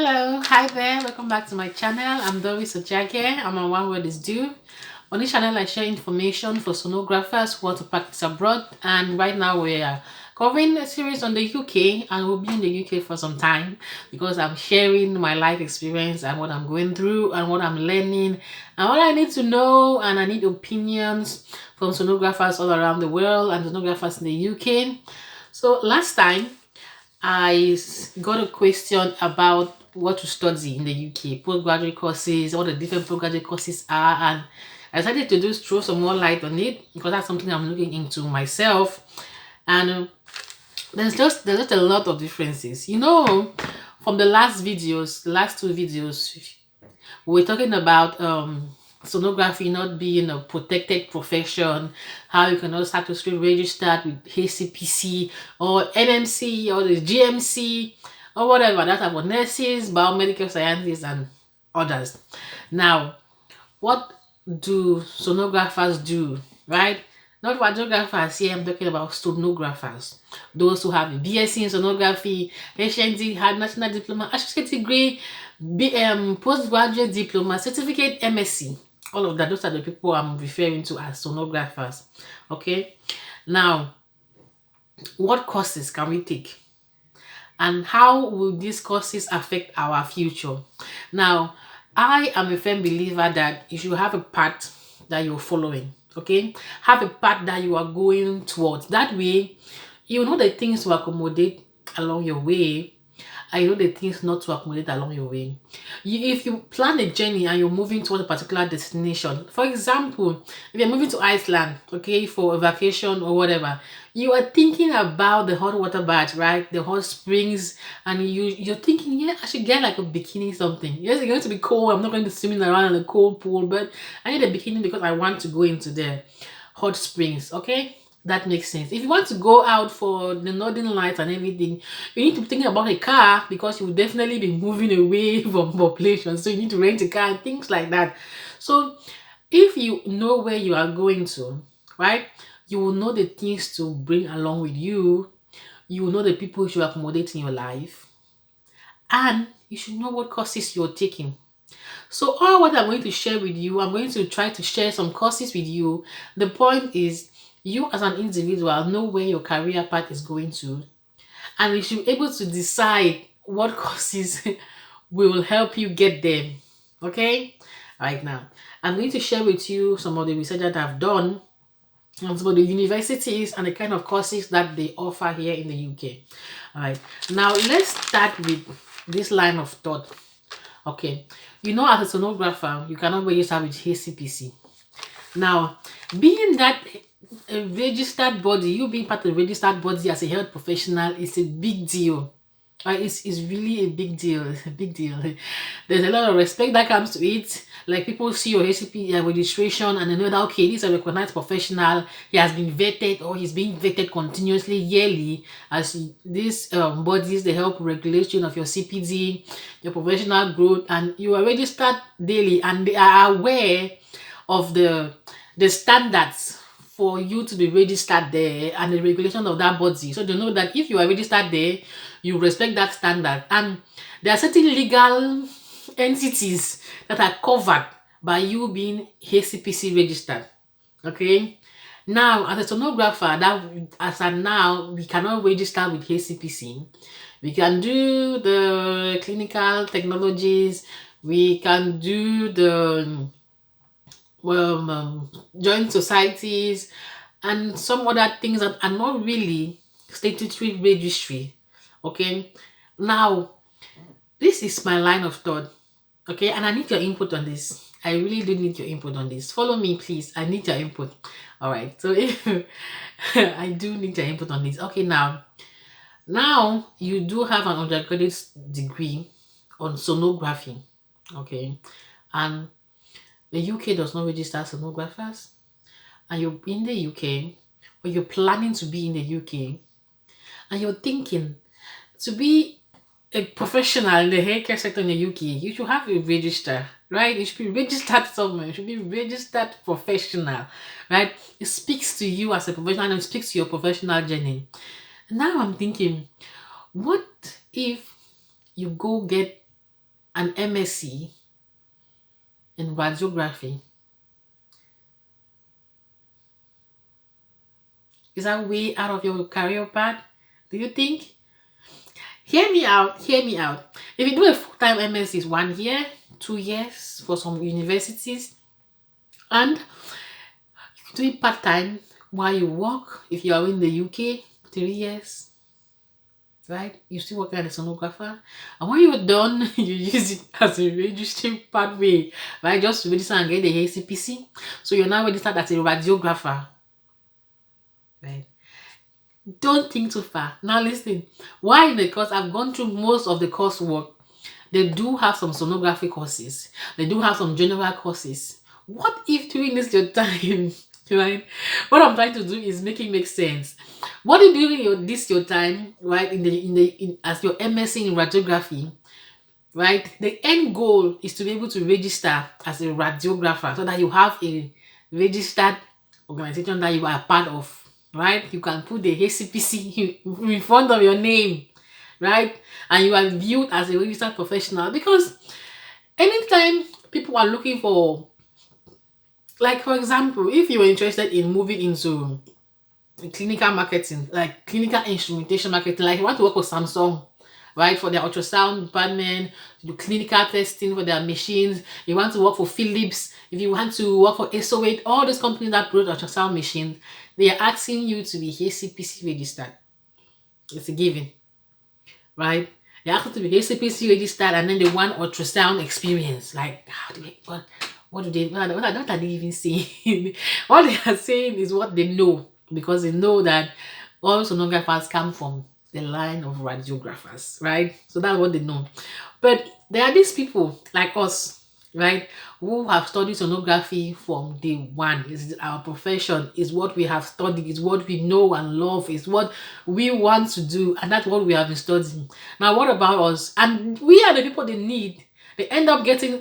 Hello, hi there, welcome back to my channel. I'm Doris Ojage. I'm on One Word is Due. On this channel, I share information for sonographers who want to practice abroad, and right now we are covering a series on the UK, and we'll be in the UK for some time because I'm sharing my life experience and what I'm going through and what I'm learning and what I need to know, and I need opinions from sonographers all around the world and sonographers in the UK. So last time got a question about what to study in the UK, postgraduate courses, what the different postgraduate courses are, and I decided to just throw some more light on it because that's something I'm looking into myself. And there's just a lot of differences. From the last videos, the last two videos, we're talking about sonography not being a protected profession, how you can also have to still register with hcpc or NMC or the GMC or whatever. That's about nurses, biomedical scientists, and others. Now, what do sonographers do, right? Not radiographers here, I'm talking about sonographers. Those who have a BSc in sonography, HND, had national diploma, associate degree, postgraduate diploma, certificate, MSc. All of that, those are the people I'm referring to as sonographers. Okay. Now, what courses can we take? And how will these courses affect our future? Now, I am a firm believer that you should have a path that you're following. Okay, have a path that you are going towards. That way, you know the things to accommodate along your way, and you know the things not to accommodate along your way. If you plan a journey and you're moving towards a particular destination, for example, if you're moving to Iceland, okay, for a vacation or whatever, you are thinking about the hot water bath, right? The hot springs, and you're thinking, yeah, I should get like a bikini something. Yes, it's going to be cold. I'm not going to swimming around in a cold pool, but I need a bikini because I want to go into the hot springs. Okay, that makes sense. If you want to go out for the northern lights and everything, you need to be thinking about a car because you will definitely be moving away from population. So you need to rent a car and things like that. So if you know where you are going to, right, you will know the things to bring along with you. You will know the people you should accommodate in your life. And you should know what courses you're taking. So all what I'm going to share with you, I'm going to try to share some courses with you. The point is, you as an individual know where your career path is going to, and you should be able to decide what courses will help you get there. Okay? Right now, I'm going to share with you some of the research that I've done and some of the universities and the kind of courses that they offer here in the UK. All right. Now, let's start with this line of thought. Okay. As a sonographer, you cannot register with hcpc. Now, being that a registered body, you being part of a registered body as a health professional is a big deal. It's really a big deal. It's a big deal. There's a lot of respect that comes to it. Like, people see your HCP registration and they know that, okay, this is a recognized professional. He has been vetted, or he's being vetted continuously, yearly, as these bodies, they help regulation of your CPD, your professional growth, and you are registered daily, and they are aware of the standards for you to be registered there and the regulation of that body. So they know that if you are registered there, you respect that standard. And there are certain legal entities that are covered by you being HCPC registered. Okay. Now, as a sonographer, now we cannot register with HCPC. We can do the clinical technologies. We can do the joint societies and some other things that are not really statutory registry. Okay, now this is my line of thought. Okay, and I need your input on this. I really do need your input on this. Follow me, please. I need your input. All right, so if I do need your input on this. Okay, now you do have an undergraduate degree on sonography. Okay, and the UK does not register sonographers, and you're in the UK, or you're planning to be in the UK, and you're thinking to be a professional in the healthcare sector in the UK, you should have a register, right? You should be registered somewhere. You should be registered professional, right? It speaks to you as a professional, and it speaks to your professional journey. Now I'm thinking, what if you go get an MSc in radiography, is that way out of your career path? Do you think? Hear me out. Hear me out. If you do a full-time MSc, is 1 year, 2 years for some universities, and you do it part-time while you work. If you are in the UK, 3 years, right? You still working as a sonographer, and when you're done, you use it as a registering pathway, right? Just to register and get the hcpc. So you're now registered as a radiographer, right? Don't think too far. Now listen, why? Because I've gone through most of the coursework. They do have some sonography courses. They do have some general courses. What if during this your time, right? What I'm trying to do is make it make sense. What if during your time, right, as your MSc in radiography, right? The end goal is to be able to register as a radiographer so that you have a registered organization that you are part of, right? You can put the hcpc in front of your name, right? And you are viewed as a registered professional. Because anytime people are looking for, like for example, if you were interested in moving into clinical marketing, like clinical instrumentation marketing, like you want to work with Samsung, right, for their ultrasound department, to do clinical testing for their machines. You want to work for Philips, if you want to work for SO8, all those companies that produce ultrasound machines, they are asking you to be hcpc registered. It's a given, right? They ask you to be hcpc registered, and then they want ultrasound experience. Like, how do they, what do they, what are they even saying? What they are saying is what they know, because they know that all sonographers come from the line of radiographers, right? So that's what they know. But there are these people like us, right, who have studied sonography from day one. Is our profession, is what we have studied, is what we know and love, is what we want to do, and that's what we have been studying. Now what about us? And we are the people they need. They end up getting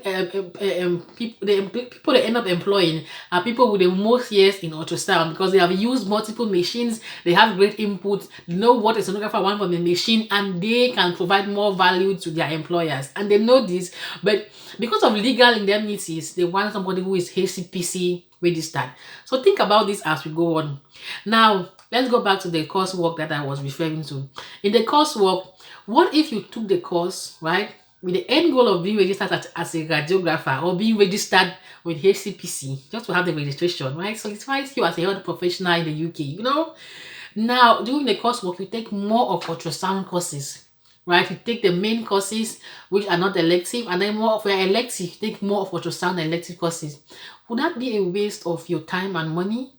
people they end up employing are people with the most years in ultrasound, because they have used multiple machines, they have great input, they know what a sonographer wants from the machine, and they can provide more value to their employers, and they know this. But because of legal indemnities, they want somebody who is hcpc registered. So think about this as we go on. Now let's go back to the coursework that I was referring to. In the coursework, what if you took the course, right, with the end goal of being registered as a radiographer, or being registered with hcpc, just to have the registration, right? So it finds you as a health professional in the UK. Now during the coursework, you take more of ultrasound courses, right? You take the main courses which are not elective, and then more of your elective, you take more of ultrasound elective courses. Would that be a waste of your time and money?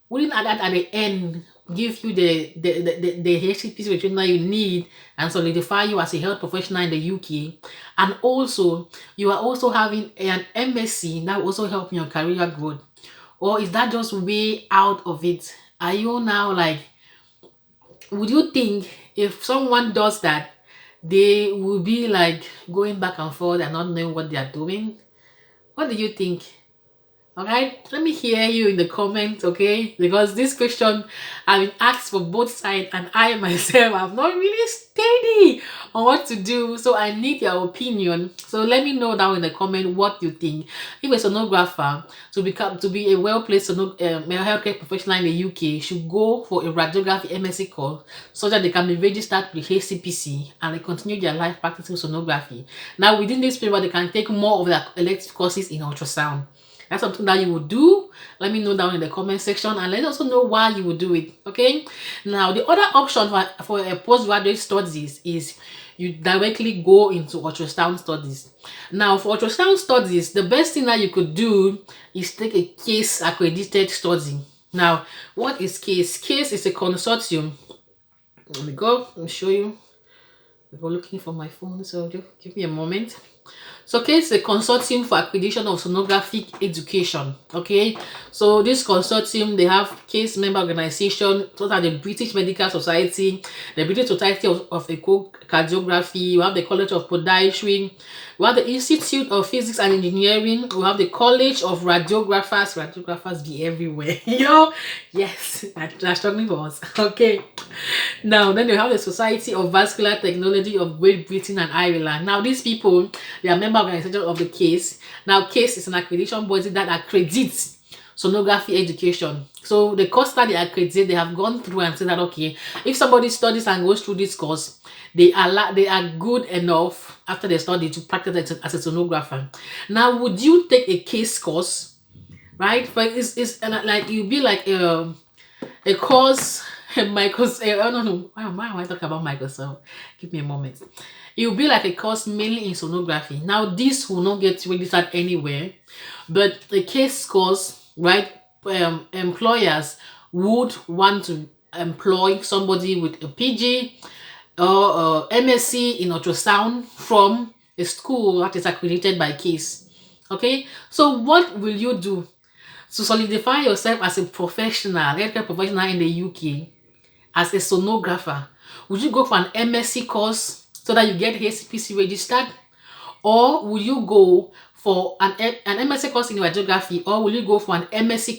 Wouldn't that at the end give you the HCPC registration that you need and solidify you as a health professional in the UK? And also, you are also having an MSc that will also help in your career growth. Or is that just way out of it? Are you now like, would you think if someone does that, they will be like going back and forth and not knowing what they are doing? What do you think? Okay, let me hear you in the comments, okay? Because this question I've been asked for both sides, and I myself am not really steady on what to do, so I need your opinion. So let me know down in the comment what you think. If a sonographer to be a well-placed healthcare professional in the UK should go for a radiography MSc course so that they can be registered with HCPC and they continue their life practicing sonography. Now within this period, they can take more of their elective courses in ultrasound. That's something that you would do. Let me know down in the comment section, and let us also know why you would do it. Okay. Now the other option for a postgraduate studies is you directly go into ultrasound studies. Now for ultrasound studies, the best thing that you could do is take a case accredited study. Now what is case? Case is a consortium. Let me show you. I'm looking for my phone, so just give me a moment. So case a consortium for accreditation of sonographic education. Okay, so this consortium, they have case member organization such as the British Medical Society, the British Society of Echocardiography, we have the College of Podiatry, we have the Institute of Physics and Engineering, we have the College of Radiographers be everywhere. Yes, they're struggling for us. Okay, now then they have the Society of Vascular Technology of Great Britain and Ireland. Now these people, they are member organization of the case. Now case is an accreditation body that accredits sonography education. So the course that they accredit, they have gone through and said that okay, if somebody studies and goes through this course, they are good enough after they study to practice as a sonographer. Now would you take a case course, right? But it's like you be like a course. Microsoft, I don't know why am I talking about Microsoft. Give me a moment. It will be like a course mainly in sonography. Now this will not get registered anywhere, but a case course, right? Employers would want to employ somebody with a PG or MSc in ultrasound from a school that is accredited by case. Okay, so what will you do to solidify yourself as a professional, healthcare professional in the UK, as a sonographer? Would you go for an MSc course so that you get hcpc registered, or will you go for an MSc course in radiography, or will you go for an MSc